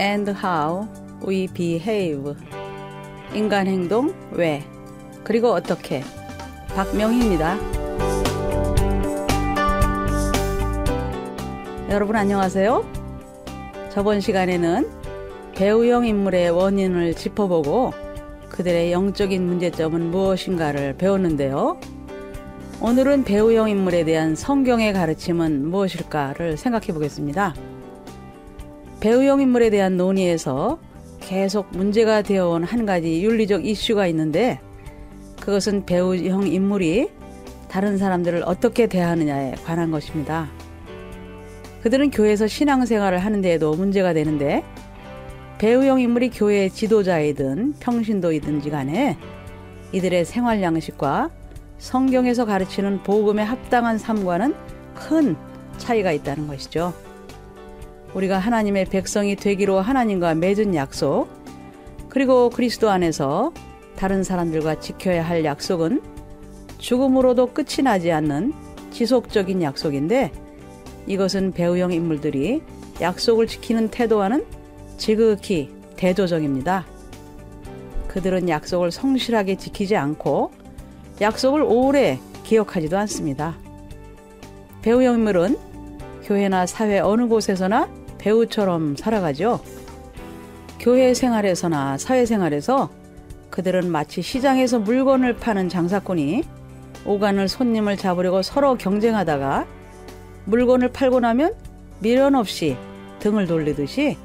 and how we behave. 인간 행동 왜 그리고 어떻게. 박명희입니다. 여러분 안녕하세요. 저번 시간에는 배우형 인물의 원인을 짚어보고 그들의 영적인 문제점은 무엇인가를 배웠는데요. 오늘은 배우형 인물에 대한 성경의 가르침은 무엇일까를 생각해 보겠습니다. 배우형 인물에 대한 논의에서 계속 문제가 되어온 한 가지 윤리적 이슈가 있는데, 그것은 배우형 인물이 다른 사람들을 어떻게 대하느냐에 관한 것입니다. 그들은 교회에서 신앙생활을 하는 데에도 문제가 되는데, 배우형 인물이 교회의 지도자이든 평신도이든지 간에 이들의 생활 양식과 성경에서 가르치는 복음에 합당한 삶과는 큰 차이가 있다는 것이죠. 우리가 하나님의 백성이 되기로 하나님과 맺은 약속, 그리고 그리스도 안에서 다른 사람들과 지켜야 할 약속은 죽음으로도 끝이 나지 않는 지속적인 약속인데, 이것은 배우형 인물들이 약속을 지키는 태도와는 지극히 대조적입니다. 그들은 약속을 성실하게 지키지 않고 약속을 오래 기억하지도 않습니다. 배우형 인물은 교회나 사회 어느 곳에서나 배우처럼 살아가죠. 교회 생활에서나 사회 생활에서 그들은 마치 시장에서 물건을 파는 장사꾼이 오가는 손님을 잡으려고 서로 경쟁하다가 물건을 팔고 나면 미련 없이 등을 돌리듯이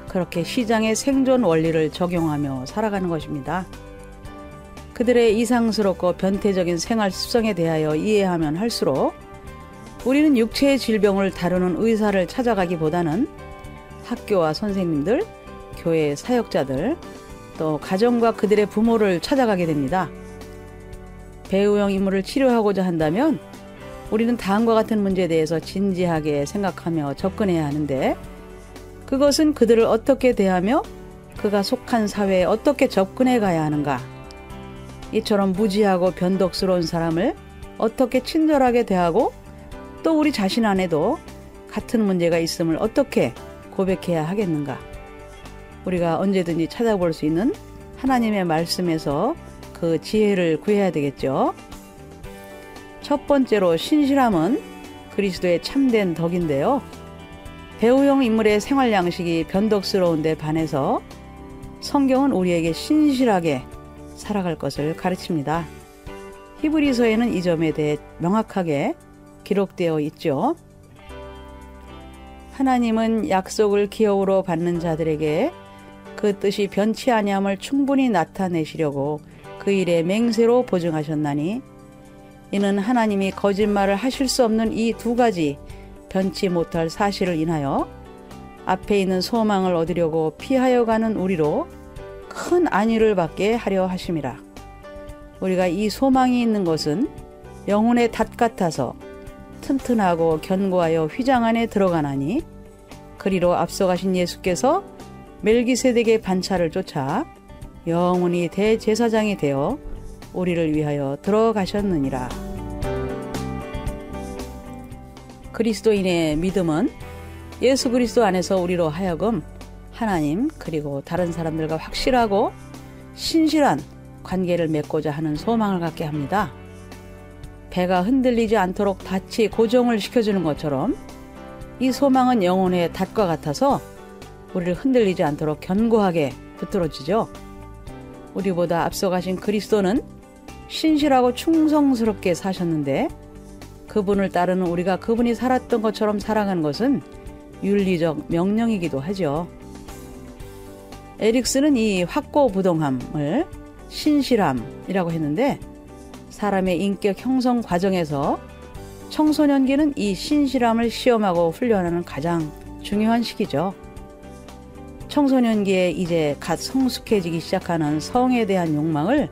그렇게 시장의 생존 원리를 적용하며 살아가는 것입니다. 그들의 이상스럽고 변태적인 생활 습성에 대하여 이해하면 할수록 우리는 육체의 질병을 다루는 의사를 찾아가기보다는 학교와 선생님들, 교회 사역자들, 또 가정과 그들의 부모를 찾아가게 됩니다. 배우형 인물을 치료하고자 한다면 우리는 다음과 같은 문제에 대해서 진지하게 생각하며 접근해야 하는데, 그것은 그들을 어떻게 대하며 그가 속한 사회에 어떻게 접근해 가야 하는가, 이처럼 무지하고 변덕스러운 사람을 어떻게 친절하게 대하고, 또 우리 자신 안에도 같은 문제가 있음을 어떻게 고백해야 하겠는가. 우리가 언제든지 찾아볼 수 있는 하나님의 말씀에서 그 지혜를 구해야 되겠죠. 첫 번째로 신실함은 그리스도의 참된 덕인데요. 배우형 인물의 생활 양식이 변덕스러운 데 반해서 성경은 우리에게 신실하게 살아갈 것을 가르칩니다. 히브리서에는 이 점에 대해 명확하게 기록되어 있죠. 하나님은 약속을 기업으로 받는 자들에게 그 뜻이 변치 아니함을 충분히 나타내시려고 그 일에 맹세로 보증하셨나니, 이는 하나님이 거짓말을 하실 수 없는 이 두 가지 변치 못할 사실을 인하여 앞에 있는 소망을 얻으려고 피하여 가는 우리로 큰 안위를 받게 하려 하심이라. 우리가 이 소망이 있는 것은 영혼의 닷 같아서 튼튼하고 견고하여 휘장 안에 들어가나니, 그리로 앞서가신 예수께서 멜기세덱의 반차를 쫓아 영원히 대제사장이 되어 우리를 위하여 들어가셨느니라. 그리스도인의 믿음은 예수 그리스도 안에서 우리로 하여금 하나님 그리고 다른 사람들과 확실하고 신실한 관계를 맺고자 하는 소망을 갖게 합니다. 배가 흔들리지 않도록 닻이 고정을 시켜주는 것처럼 이 소망은 영혼의 닷과 같아서 우리를 흔들리지 않도록 견고하게 붙들어주죠. 우리보다 앞서가신 그리스도는 신실하고 충성스럽게 사셨는데, 그분을 따르는 우리가 그분이 살았던 것처럼 살아가는 것은 윤리적 명령이기도 하죠. 에릭스는 이 확고부동함을 신실함이라고 했는데, 사람의 인격 형성 과정에서 청소년기는 이 신실함을 시험하고 훈련하는 가장 중요한 시기죠. 청소년기에 이제 갓 성숙해지기 시작하는 성에 대한 욕망을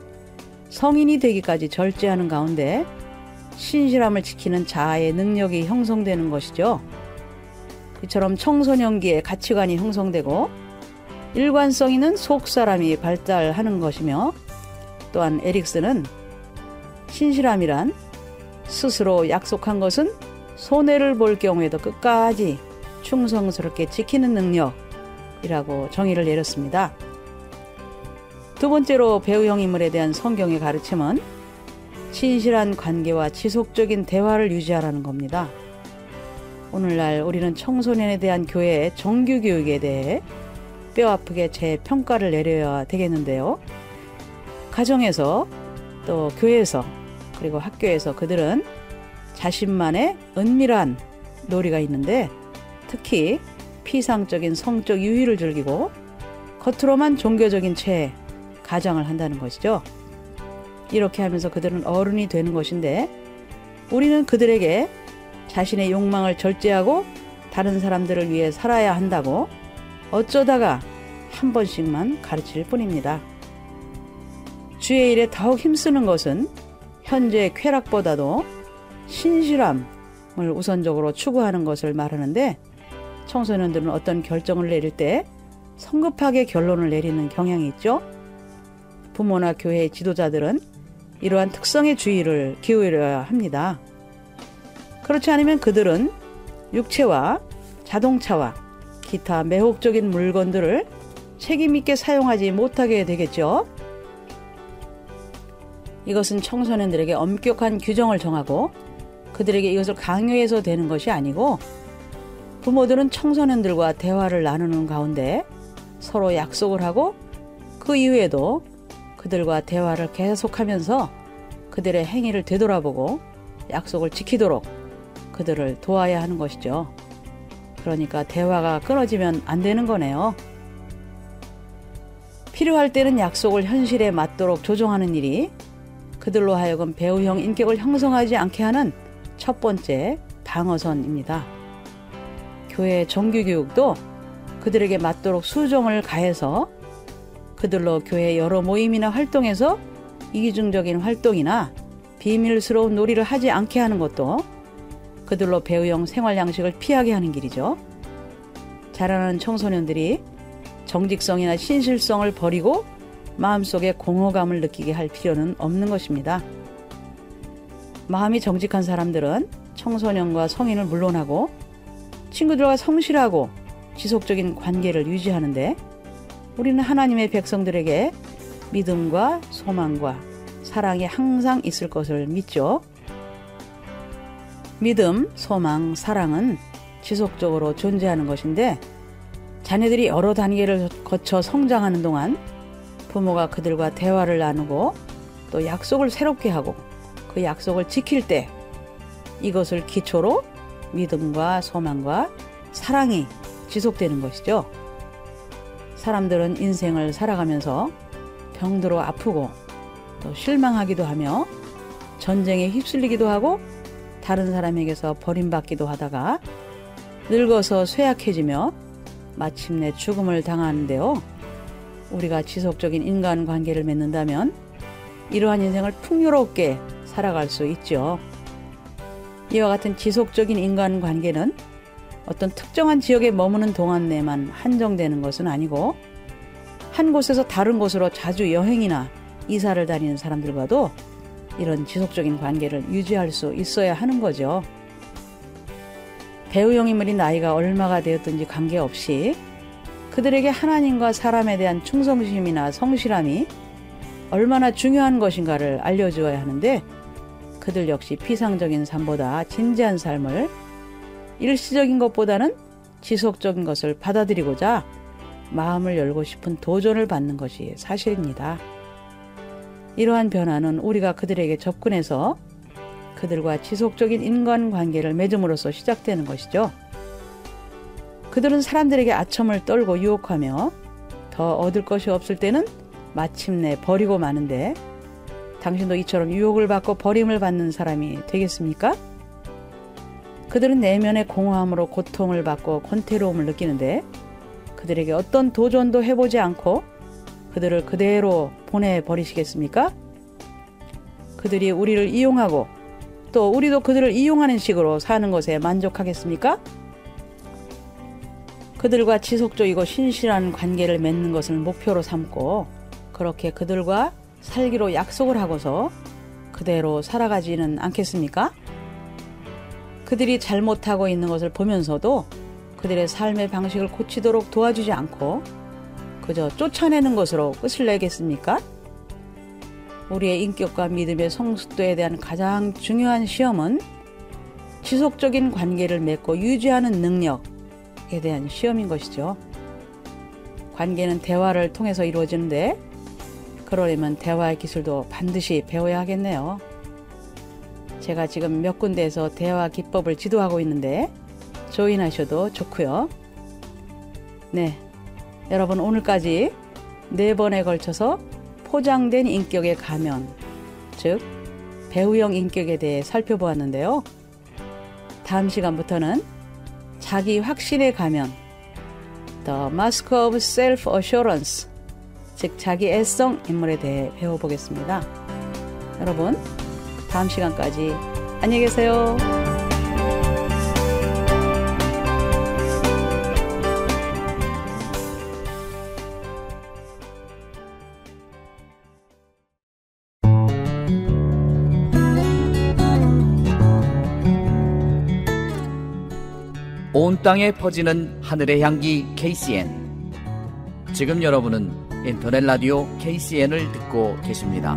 성인이 되기까지 절제하는 가운데 신실함을 지키는 자아의 능력이 형성되는 것이죠. 이처럼 청소년기에 가치관이 형성되고 일관성 있는 속사람이 발달하는 것이며, 또한 에릭스는 신실함이란 스스로 약속한 것은 손해를 볼 경우에도 끝까지 충성스럽게 지키는 능력, 이라고 정의를 내렸습니다. 두 번째로 배우형 인물에 대한 성경의 가르침은 진실한 관계와 지속적인 대화를 유지하라는 겁니다. 오늘날 우리는 청소년에 대한 교회의 정규교육에 대해 뼈아프게 재평가를 내려야 되겠는데요. 가정에서 또 교회에서 그리고 학교에서 그들은 자신만의 은밀한 놀이가 있는데 특히 피상적인 성적 유희를 즐기고 겉으로만 종교적인 채 가장을 한다는 것이죠. 이렇게 하면서 그들은 어른이 되는 것인데 우리는 그들에게 자신의 욕망을 절제하고 다른 사람들을 위해 살아야 한다고 어쩌다가 한 번씩만 가르칠 뿐입니다. 주의 일에 더욱 힘쓰는 것은 현재의 쾌락보다도 신실함을 우선적으로 추구하는 것을 말하는데 청소년들은 어떤 결정을 내릴 때 성급하게 결론을 내리는 경향이 있죠. 부모나 교회의 지도자들은 이러한 특성의 주의를 기울여야 합니다. 그렇지 않으면 그들은 육체와 자동차와 기타 매혹적인 물건들을 책임있게 사용하지 못하게 되겠죠. 이것은 청소년들에게 엄격한 규정을 정하고 그들에게 이것을 강요해서 되는 것이 아니고 부모들은 청소년들과 대화를 나누는 가운데 서로 약속을 하고 그 이후에도 그들과 대화를 계속하면서 그들의 행위를 되돌아보고 약속을 지키도록 그들을 도와야 하는 것이죠. 그러니까 대화가 끊어지면 안 되는 거네요. 필요할 때는 약속을 현실에 맞도록 조정하는 일이 그들로 하여금 배우형 인격을 형성하지 않게 하는 첫 번째 방어선입니다. 교회 정규교육도 그들에게 맞도록 수정을 가해서 그들로 교회 여러 모임이나 활동에서 이기중적인 활동이나 비밀스러운 놀이를 하지 않게 하는 것도 그들로 배우형 생활 양식을 피하게 하는 길이죠. 자라나는 청소년들이 정직성이나 신실성을 버리고 마음속에 공허감을 느끼게 할 필요는 없는 것입니다. 마음이 정직한 사람들은 청소년과 성인을 물론하고 친구들과 성실하고 지속적인 관계를 유지하는데 우리는 하나님의 백성들에게 믿음과 소망과 사랑이 항상 있을 것을 믿죠. 믿음, 소망, 사랑은 지속적으로 존재하는 것인데 자녀들이 여러 단계를 거쳐 성장하는 동안 부모가 그들과 대화를 나누고 또 약속을 새롭게 하고 그 약속을 지킬 때 이것을 기초로 믿음과 소망과 사랑이 지속되는 것이죠. 사람들은 인생을 살아가면서 병들어 아프고 또 실망하기도 하며 전쟁에 휩쓸리기도 하고 다른 사람에게서 버림받기도 하다가 늙어서 쇠약해지며 마침내 죽음을 당하는데요. 우리가 지속적인 인간관계를 맺는다면 이러한 인생을 풍요롭게 살아갈 수 있죠. 이와 같은 지속적인 인간관계는 어떤 특정한 지역에 머무는 동안 내만 한정되는 것은 아니고 한 곳에서 다른 곳으로 자주 여행이나 이사를 다니는 사람들과도 이런 지속적인 관계를 유지할 수 있어야 하는 거죠. 배우형 인물이 나이가 얼마가 되었든지 관계없이 그들에게 하나님과 사람에 대한 충성심이나 성실함이 얼마나 중요한 것인가를 알려주어야 하는데 그들 역시 피상적인 삶보다 진지한 삶을 일시적인 것보다는 지속적인 것을 받아들이고자 마음을 열고 싶은 도전을 받는 것이 사실입니다. 이러한 변화는 우리가 그들에게 접근해서 그들과 지속적인 인간관계를 맺음으로써 시작되는 것이죠. 그들은 사람들에게 아첨을 떨고 유혹하며 더 얻을 것이 없을 때는 마침내 버리고 마는데 당신도 이처럼 유혹을 받고 버림을 받는 사람이 되겠습니까? 그들은 내면의 공허함으로 고통을 받고 권태로움을 느끼는데 그들에게 어떤 도전도 해보지 않고 그들을 그대로 보내버리시겠습니까? 그들이 우리를 이용하고 또 우리도 그들을 이용하는 식으로 사는 것에 만족하겠습니까? 그들과 지속적이고 신실한 관계를 맺는 것을 목표로 삼고 그렇게 그들과 살기로 약속을 하고서 그대로 살아가지는 않겠습니까? 그들이 잘못하고 있는 것을 보면서도 그들의 삶의 방식을 고치도록 도와주지 않고 그저 쫓아내는 것으로 끝을 내겠습니까? 우리의 인격과 믿음의 성숙도에 대한 가장 중요한 시험은 지속적인 관계를 맺고 유지하는 능력에 대한 시험인 것이죠. 관계는 대화를 통해서 이루어지는데 그러려면 대화의 기술도 반드시 배워야 하겠네요. 제가 지금 몇 군데에서 대화 기법을 지도하고 있는데 조인하셔도 좋고요. 네, 여러분 오늘까지 4번에 걸쳐서 포장된 인격의 가면, 즉 배우형 인격에 대해 살펴보았는데요. 다음 시간부터는 자기 확신의 가면, The Mask of Self-Assurance, 즉 자기 애성 인물에 대해 배워보겠습니다. 여러분, 다음 시간까지 안녕히 계세요. 온 땅에 퍼지는 하늘의 향기 KCN. 지금 여러분은 인터넷 라디오 KCN을 듣고 계십니다.